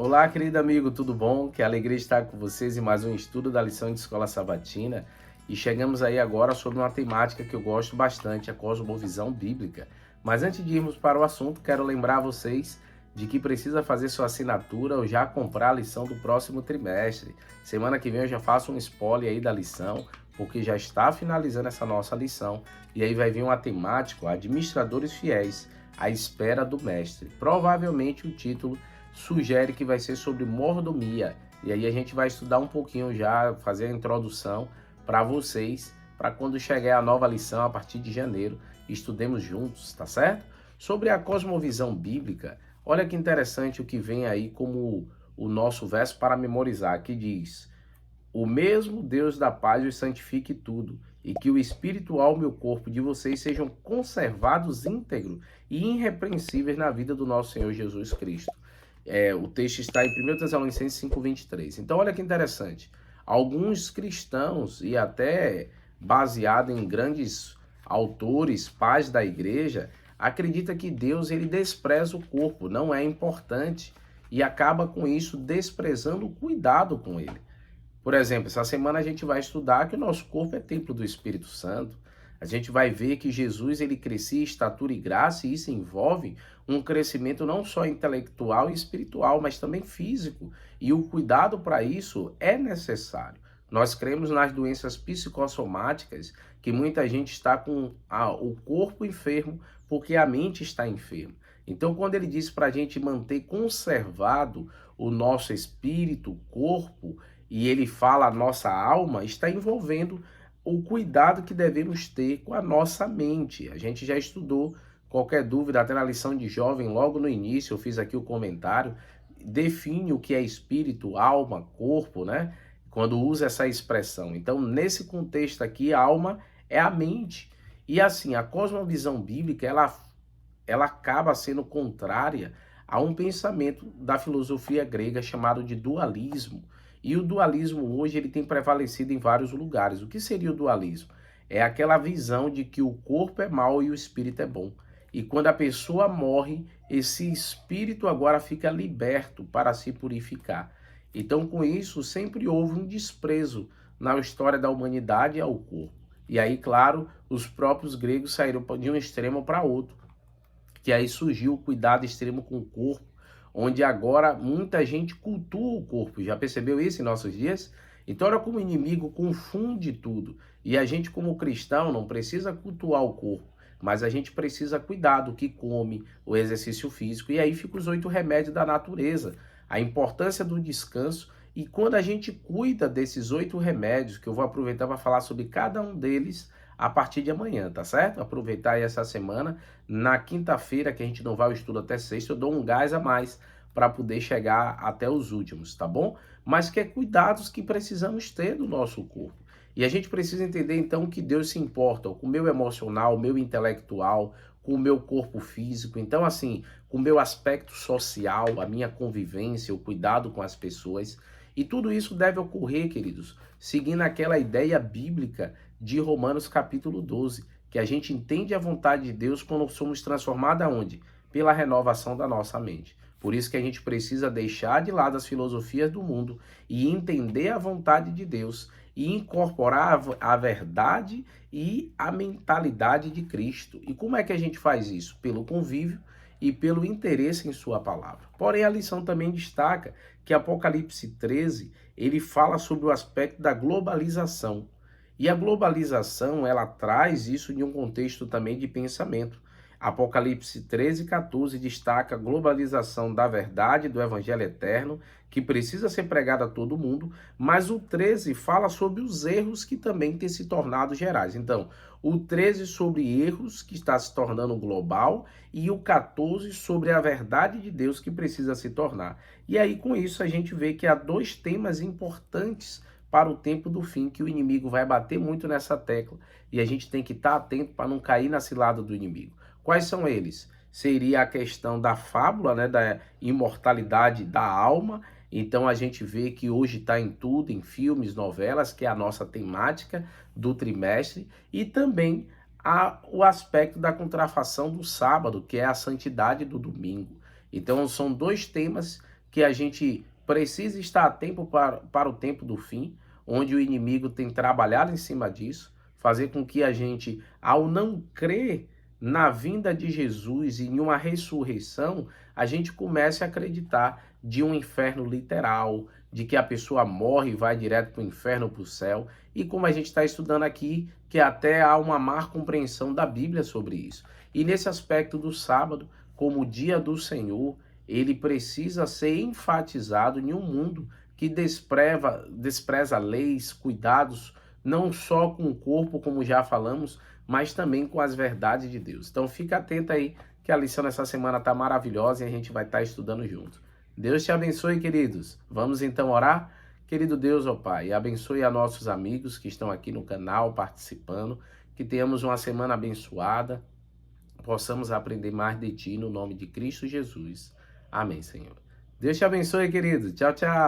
Olá, querido amigo, tudo bom? Que alegria estar com vocês em mais um estudo da lição de Escola Sabatina. E chegamos aí agora sobre uma temática que eu gosto bastante, a cosmovisão bíblica. Mas antes de irmos para o assunto, quero lembrar vocês de que precisa fazer sua assinatura ou já comprar a lição do próximo trimestre. Semana que vem eu já faço um spoiler aí da lição, porque já está finalizando essa nossa lição. E aí vai vir uma temática, administradores fiéis, à espera do mestre. Provavelmente o título sugere que vai ser sobre mordomia. E aí a gente vai estudar um pouquinho já, fazer a introdução para vocês, para quando chegar a nova lição a partir de janeiro, estudemos juntos, tá certo? Sobre a cosmovisão bíblica, olha que interessante o que vem aí como o nosso verso para memorizar, que diz: o mesmo Deus da paz os santifique tudo, e que o espírito, alma e o corpo de vocês sejam conservados íntegros e irrepreensíveis na vida do nosso Senhor Jesus Cristo. O texto está em 1 Tessalonicenses 5:23. Então, olha que interessante. Alguns cristãos, e até baseado em grandes autores, pais da igreja, acredita que Deus ele despreza o corpo, não é importante, e acaba com isso desprezando o cuidado com ele. Por exemplo, essa semana a gente vai estudar que o nosso corpo é templo do Espírito Santo. A gente vai ver que Jesus ele crescia em estatura e graça, e isso envolve um crescimento não só intelectual e espiritual, mas também físico. E o cuidado para isso é necessário. Nós cremos nas doenças psicossomáticas, que muita gente está com o corpo enfermo porque a mente está enferma. Então, quando ele diz para a gente manter conservado o nosso espírito, corpo, e ele fala a nossa alma, está envolvendo o cuidado que devemos ter com a nossa mente. A gente já estudou, qualquer dúvida, até na lição de jovem, logo no início, eu fiz aqui o comentário, define o que é espírito, alma, corpo, né? Quando usa essa expressão. Então, nesse contexto aqui, a alma é a mente. E assim, a cosmovisão bíblica, ela acaba sendo contrária a um pensamento da filosofia grega chamado de dualismo. E o dualismo hoje ele tem prevalecido em vários lugares. O que seria o dualismo? É aquela visão de que o corpo é mau e o espírito é bom. E quando a pessoa morre, esse espírito agora fica liberto para se purificar. Então, com isso, sempre houve um desprezo na história da humanidade ao corpo. E aí, claro, os próprios gregos saíram de um extremo para outro, que aí surgiu o cuidado extremo com o corpo, onde agora muita gente cultua o corpo. Já percebeu isso em nossos dias? Então, olha como o inimigo confunde tudo. E a gente, como cristão, não precisa cultuar o corpo, mas a gente precisa cuidar do que come, o exercício físico. E aí ficam os 8 remédios da natureza. A importância do descanso. E quando a gente cuida desses 8 remédios, que eu vou aproveitar para falar sobre cada um deles a partir de amanhã, tá certo? Aproveitar aí essa semana. Na quinta-feira, que a gente não vai ao estudo até sexta, eu dou um gás a mais para poder chegar até os últimos, tá bom? Mas que é cuidados que precisamos ter do nosso corpo. E a gente precisa entender então que Deus se importa com o meu emocional, o meu intelectual, com o meu corpo físico. Então, assim, com o meu aspecto social, a minha convivência, o cuidado com as pessoas. E tudo isso deve ocorrer, queridos, seguindo aquela ideia bíblica de Romanos capítulo 12, que a gente entende a vontade de Deus quando somos transformados aonde? Pela renovação da nossa mente. Por isso que a gente precisa deixar de lado as filosofias do mundo e entender a vontade de Deus e incorporar a verdade e a mentalidade de Cristo. E como é que a gente faz isso? Pelo convívio e pelo interesse em sua palavra. Porém, a lição também destaca que Apocalipse 13, ele fala sobre o aspecto da globalização. E a globalização, ela traz isso em um contexto também de pensamento. Apocalipse 13:14 destaca a globalização da verdade do evangelho eterno, que precisa ser pregado a todo mundo, mas o 13 fala sobre os erros que também têm se tornado gerais. Então, o 13 sobre erros que está se tornando global e o 14 sobre a verdade de Deus que precisa se tornar. E aí com isso a gente vê que há 2 temas importantes para o tempo do fim, que o inimigo vai bater muito nessa tecla e a gente tem que estar atento para não cair na cilada do inimigo. Quais são eles? Seria a questão da fábula, né, da imortalidade da alma. Então a gente vê que hoje está em tudo, em filmes, novelas, que é a nossa temática do trimestre, e também o aspecto da contrafação do sábado, que é a santidade do domingo. Então são 2 temas que a gente precisa estar atento para o tempo do fim, onde o inimigo tem trabalhado em cima disso, fazer com que a gente, ao não crer na vinda de Jesus e em uma ressurreição, a gente comece a acreditar de um inferno literal, de que a pessoa morre e vai direto para o inferno, para o céu. E como a gente está estudando aqui, que até há uma má compreensão da Bíblia sobre isso. E nesse aspecto do sábado, como o dia do Senhor, ele precisa ser enfatizado em um mundo que despreza leis, cuidados, não só com o corpo, como já falamos, mas também com as verdades de Deus. Então fica atento aí, que a lição dessa semana está maravilhosa e a gente vai estar estudando junto. Deus te abençoe, queridos. Vamos então orar? Querido Deus, ó Pai, abençoe a nossos amigos que estão aqui no canal participando, que tenhamos uma semana abençoada, possamos aprender mais de Ti no nome de Cristo Jesus. Amém, Senhor. Deus te abençoe, querido. Tchau, tchau.